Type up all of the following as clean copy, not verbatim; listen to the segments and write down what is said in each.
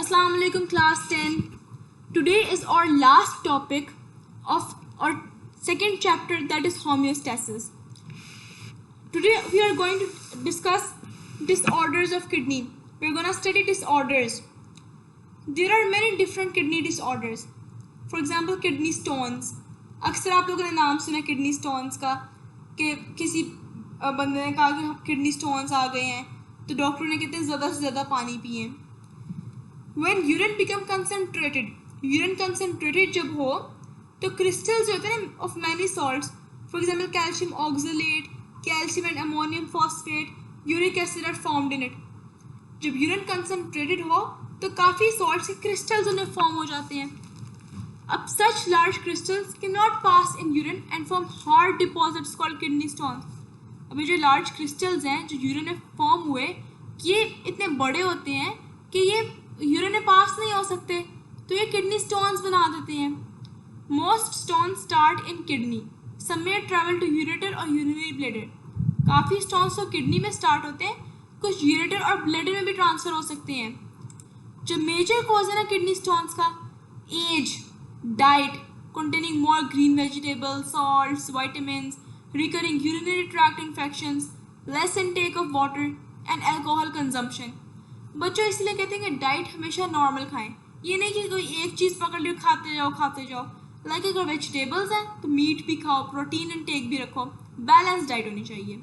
Assalamu alaikum class 10. Today is our last topic of our second chapter, that is homeostasis. Today we are going to discuss disorders of kidney. We are going to study disorders. There are many different kidney disorders. For example, kidney stones. अक्सर आप लोगों ने नाम सुना kidney stones का कि किसी बंदे ने कहा कि किडनी स्टोन्स आ गए हैं तो डॉक्टर ने कहते हैं ज़्यादा से ज़्यादा पानी पिए. When urine become concentrated, urine concentrated जब हो तो crystals जो होते हैं of many salts, for example calcium oxalate, calcium and ammonium phosphate, uric acid are formed in it. जब urine concentrated हो तो काफ़ी salts के crystals उन्हें form हो जाते हैं. अब such large crystals cannot pass in urine and form hard deposits called kidney stones. अभी जो large crystals हैं जो urine में form हुए ये इतने बड़े होते हैं कि ये यूरिन में पास नहीं हो सकते तो ये किडनी स्टोन्स बना देते हैं. Most stones start in kidney, some में ट्रैवल टू यूरेटर और यूरिनरी ब्लैडर. काफ़ी स्टोन्स तो किडनी में स्टार्ट होते हैं, कुछ यूरेटर और ब्लैडर में भी ट्रांसफ़र हो सकते हैं. जो मेजर कॉज है ना किडनी स्टोन्स का, age, diet containing more green vegetables, salts, vitamins, recurring urinary tract infections, less intake of water and alcohol consumption. बच्चों इसलिए कहते हैं कि डाइट हमेशा नॉर्मल खाएं. ये नहीं कि कोई एक चीज़ पकड़ लो खाते जाओ. लाइक अगर वेजिटेबल्स हैं तो मीट भी खाओ, प्रोटीन इनटेक भी रखो, बैलेंस डाइट होनी चाहिए.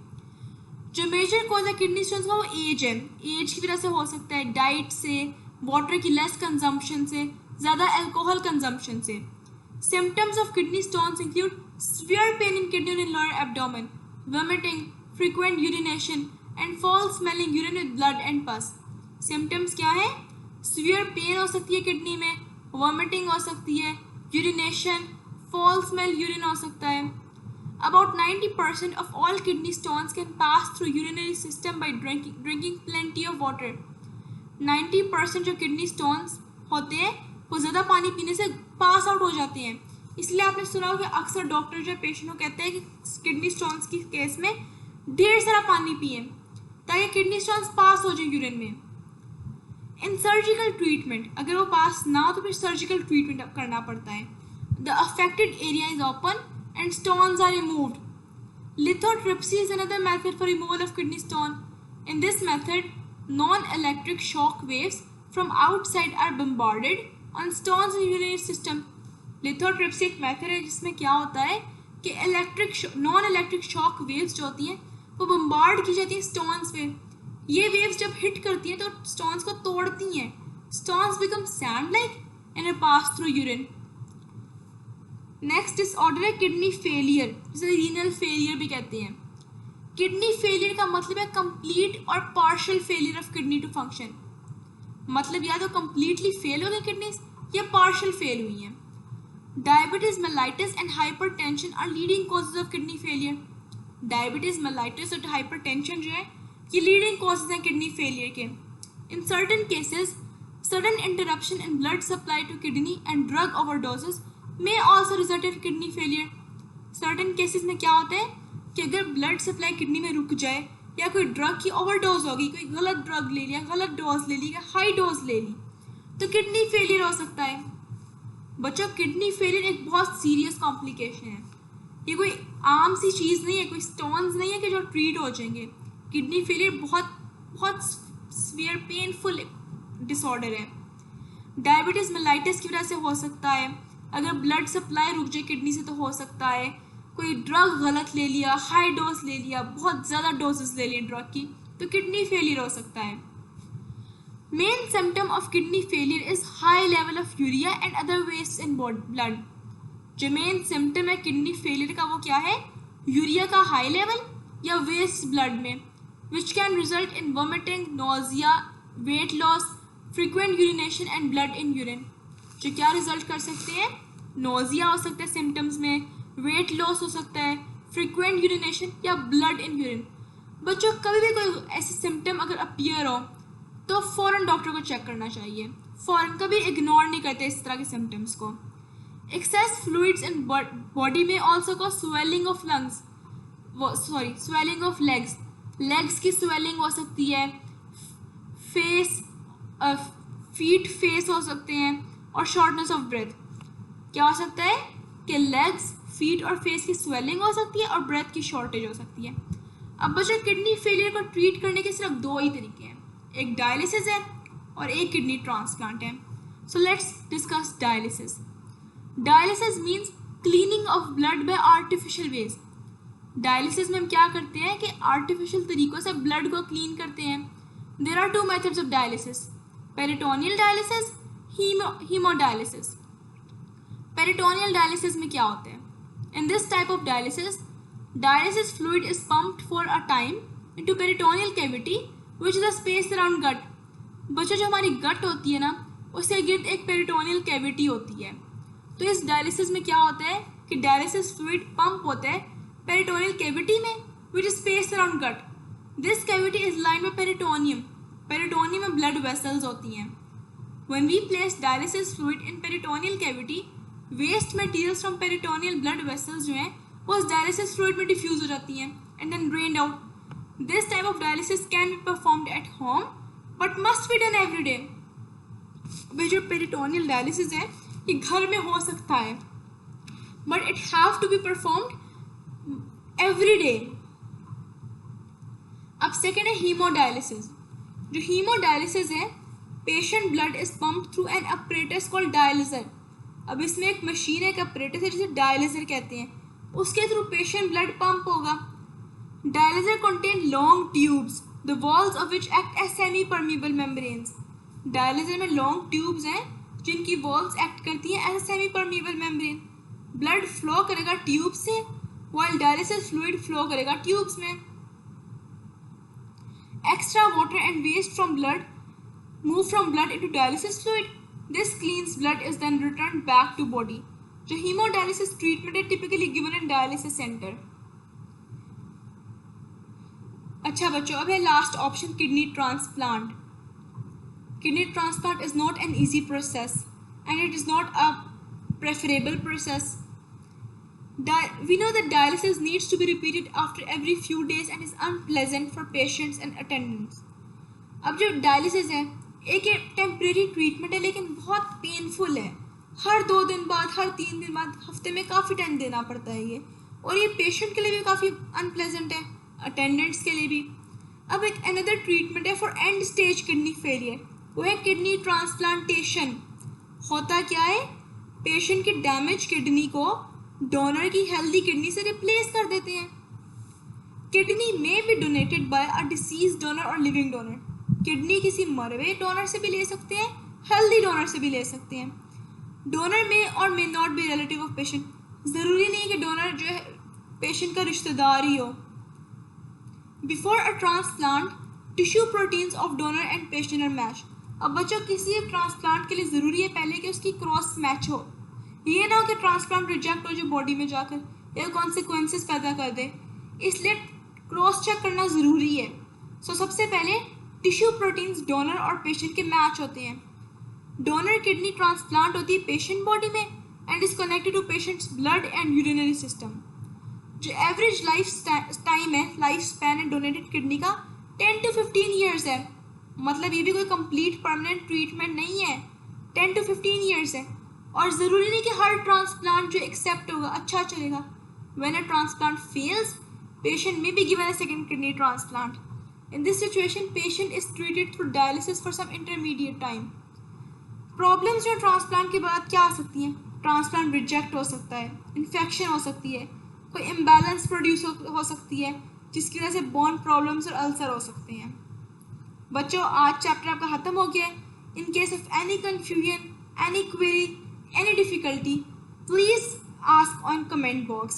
जो मेजर कॉज है किडनी स्टोन्स का वो एज है. एज की वजह से हो सकता है, डाइट से, वाटर की लेस कंजम्पशन से, ज़्यादा अल्कोहल कंजम्पशन से. Symptoms of kidney stones include severe pain in kidney and lower abdomen, vomiting, frequent urination and foul smelling urine with blood and pus. Symptoms क्या है? सीवियर पेन हो सकती है kidney में, vomiting हो सकती है, यूरिनेशन, फॉल स्मेल यूरिन हो सकता है. About 90% of all kidney stones can pass through urinary system by drinking plenty of water. 90% जो किडनी स्टोन्स होते हैं वो ज़्यादा पानी पीने से पास आउट हो जाते हैं. इसलिए आपने सुना होगा कि अक्सर डॉक्टर जो पेशेंट को कहते हैं कि किडनी स्टोन्स की केस में ढेर सारा पानी पिए ताकि किडनी स्टोन्स पास हो जाए यूरिन में. इन सर्जिकल ट्रीटमेंट, अगर वो पास ना हो तो फिर सर्जिकल ट्रीटमेंट करना पड़ता है. The affected area is open and stones are removed. Lithotripsy is another method for removal of kidney stone. In this method non electric shock waves from outside are bombarded on stones in urinary system. Lithotripsy एक method है जिसमें क्या होता है कि non electric shock waves जो होती हैं वो बम्बार्ड की जाती हैं स्टोन्स पे. ये वेव्स जब हिट करती हैं तो स्टोन्स को तोड़ती हैं. Stones become sand like and pass through urine. Next disorder है किडनी फेलियर, जिसे रीनल फेलियर भी कहते हैं. किडनी फेलियर का मतलब है कंप्लीट और partial failure of kidney to function. मतलब या तो कंप्लीटली फेल हो गई किडनीज या पार्शियल फेल हुई हैं. Diabetes, mellitus and hypertension are leading causes of kidney failure. Diabetes, mellitus और हाइपरटेंशन जो है ये लीडिंग कॉजेज हैं किडनी फेलियर के. In certain cases sudden interruption in blood supply to kidney and drug overdoses may also result in kidney failure. Certain cases में क्या होता है कि अगर ब्लड सप्लाई किडनी में रुक जाए या कोई ड्रग की ओवरडोज होगी, कोई गलत ड्रग ले लिया, गलत डोज ले ली या हाई डोज ले ली तो किडनी फेलियर हो सकता है. बच्चों किडनी फेलियर एक बहुत सीरियस कॉम्प्लिकेशन है. ये कोई आम सी चीज़ नहीं है, कोई स्टोन्स नहीं है कि जो ट्रीट हो जाएंगे. किडनी फेलियर बहुत सीवियर पेनफुल डिसऑर्डर है. डायबिटीज़, मेलाइटिस की वजह से हो सकता है. अगर ब्लड सप्लाई रुक जाए किडनी से तो हो सकता है. कोई ड्रग गलत ले लिया, हाई डोज ले लिया, बहुत ज़्यादा डोजेस ले लिए ड्रग की तो किडनी फेलियर हो सकता है. Main symptom of kidney failure is high level of urea and other waste in blood. जो मेन सिम्टम है किडनी फेलियर का वो क्या है? यूरिया का हाई लेवल या वेस्ट ब्लड में, which can result in vomiting, nausea, weight loss, frequent urination and blood in urine. जो क्या रिजल्ट कर सकते हैं? नोजिया हो सकता है सिम्टम्स में, वेट लॉस हो सकता है, फ्रिक्वेंट यूरिनेशन या ब्लड इन यूरिन. बच्चों कभी भी कोई ऐसे सिम्टम अगर अपीयर हो तो फ़ौरन डॉक्टर को चेक करना चाहिए. फ़ौरन कभी इग्नोर नहीं करते इस तरह के सिम्टम्स को. एक्सेस फ्लूइड्स इन बॉडी में also cause swelling of lungs, swelling of legs. Legs की स्वेलिंग हो सकती है, फेस फीट, फेस हो सकते हैं, और शॉर्टनेस ऑफ ब्रेथ। क्या हो सकता है कि लेग्स, फीट और फेस की स्वेलिंग हो सकती है और ब्रेथ की शॉर्टेज हो सकती है। अब बच्चों, किडनी फेलियर को ट्रीट करने के सिर्फ दो ही तरीके हैं, एक डायलिसिस है और एक किडनी ट्रांसप्लांट है। So let's discuss dialysis. Dialysis means cleaning of blood by artificial ways. Dialysis में हम क्या करते हैं कि आर्टिफिशियल तरीकों से ब्लड को क्लीन करते हैं। There are two methods of dialysis, peritoneal dialysis, haemodialysis. Peritoneal dialysis में क्या होता है? In this type of dialysis fluid is pumped for a time into peritoneal cavity which is the space around gut। बच्चों, जो हमारी गट होती है ना, उसके गिर्द एक पेरिटोनियल कैविटी होती है। तो इस डायलिसिस में क्या होता है कि डायलिसिस फ्लूइड पंप होता है पेरिटोनियल कैविटी में which is space around gut। This cavity is lined by peritoneum। Peritoneum में ब्लड वेसल्स होती हैं। When we place dialysis fluid in peritoneal cavity, waste materials from peritoneal blood vessels जो हैं वो उस डायलिसिस फ्लूइड में diffuse हो जाती हैं and then drained out. This type of dialysis can be performed at home but must be done every day. भाई, जो पेरिटोनियल डायलिसिस है ये घर में हो सकता है but it have to be performed every day. अब सेकेंड है हीमोडायलिसिस। जो हीमोडायलिसिस है, patient blood is pumped through an apparatus called dialyser. अब इसमें एक मशीन है, एक अपरेटस है जिसे डायलिजर कहते हैं, उसके थ्रू पेशेंट ब्लड पंप होगा। Dialyser contain long tubes the walls of which act as semi permeable membranes. Dialyser में लॉन्ग ट्यूब्स हैं जिनकी वॉल्स एक्ट करती हैं as semi permeable membrane. Blood flow करेगा ट्यूब से व्हाइल डायलिसिस फ्लूइड फ्लो करेगा tubes में। Extra water and waste from blood move from blood into dialysis fluid. This cleans blood is then return back to body. जो haemodialysis treatment है typically given in dialysis centre. अच्छा बच्चों, अब है last option, kidney transplant. Kidney transplant is not an easy process and it is not a preferable process. We know that dialysis needs to be repeated after every few days and is unpleasant for patients and attendants। अब जो dialysis है एक temporary treatment है लेकिन बहुत painful है। हर 2 दिन बाद, हर 3 दिन बाद, हफ्ते में काफ़ी टाइम देना पड़ता है ये, और ये पेशेंट के लिए भी काफ़ी अनप्लेजेंट है, अटेंडेंट्स के लिए भी। अब एक अनदर ट्रीटमेंट है for and stage kidney failure, वो है किडनी ट्रांसप्लांटेशन। होता क्या है, पेशेंट की डैमेज किडनी को डोनर की हेल्दी किडनी से रिप्लेस कर देते हैं। किडनी में B donated bye a disease donor और लिविंग डोनर। किडनी किसी मरे हुए डोनर से भी ले सकते हैं, हेल्दी डोनर से भी ले सकते हैं। डोनर में और may not be relative of patient. ज़रूरी नहीं कि डोनर जो है पेशेंट का रिश्तेदार ही हो। Before a transplant tissue proteins of donor and patient are match. अब बच्चों, किसी ट्रांसप्लांट के लिए ज़रूरी है पहले कि उसकी क्रॉस मैच हो। ये ना हो कि ट्रांसप्लांट रिजेक्ट हो जो बॉडी में जाकर या कॉन्सिक्वेंसेस पैदा कर दे, इसलिए क्रॉस चेक करना ज़रूरी है। सो सबसे पहले टिश्यू प्रोटीन्स डोनर और पेशेंट के मैच होते हैं। डोनर किडनी ट्रांसप्लांट होती है पेशेंट बॉडी में and is connected to patient's blood and urinary system. जो एवरेज लाइफ टाइम है, लाइफ स्पैन है डोनेटेड किडनी का 10 to 15 ईयर्स है। मतलब ये भी कोई कंप्लीट परमानेंट ट्रीटमेंट नहीं है, 10 to 15 ईयर्स है। और ज़रूरी नहीं कि हर ट्रांसप्लांट जो एक्सेप्ट होगा अच्छा चलेगा। When a transplant fails, patient may be given a second kidney transplant। In this situation, patient is treated through dialysis for some intermediate time। Problems जो ट्रांसप्लांट के बाद क्या आ सकती हैं? ट्रांसप्लांट रिजेक्ट हो सकता है, इन्फेक्शन हो सकती है, कोई इम्बैलेंस प्रोड्यूस हो सकती है जिसकी वजह से बोन प्रॉब्लम्स और अल्सर हो सकते हैं। बच्चों, आज चैप्टर आपका ख़त्म हो गया है। In case of any confusion, any query, any difficulty, please ask on comment box।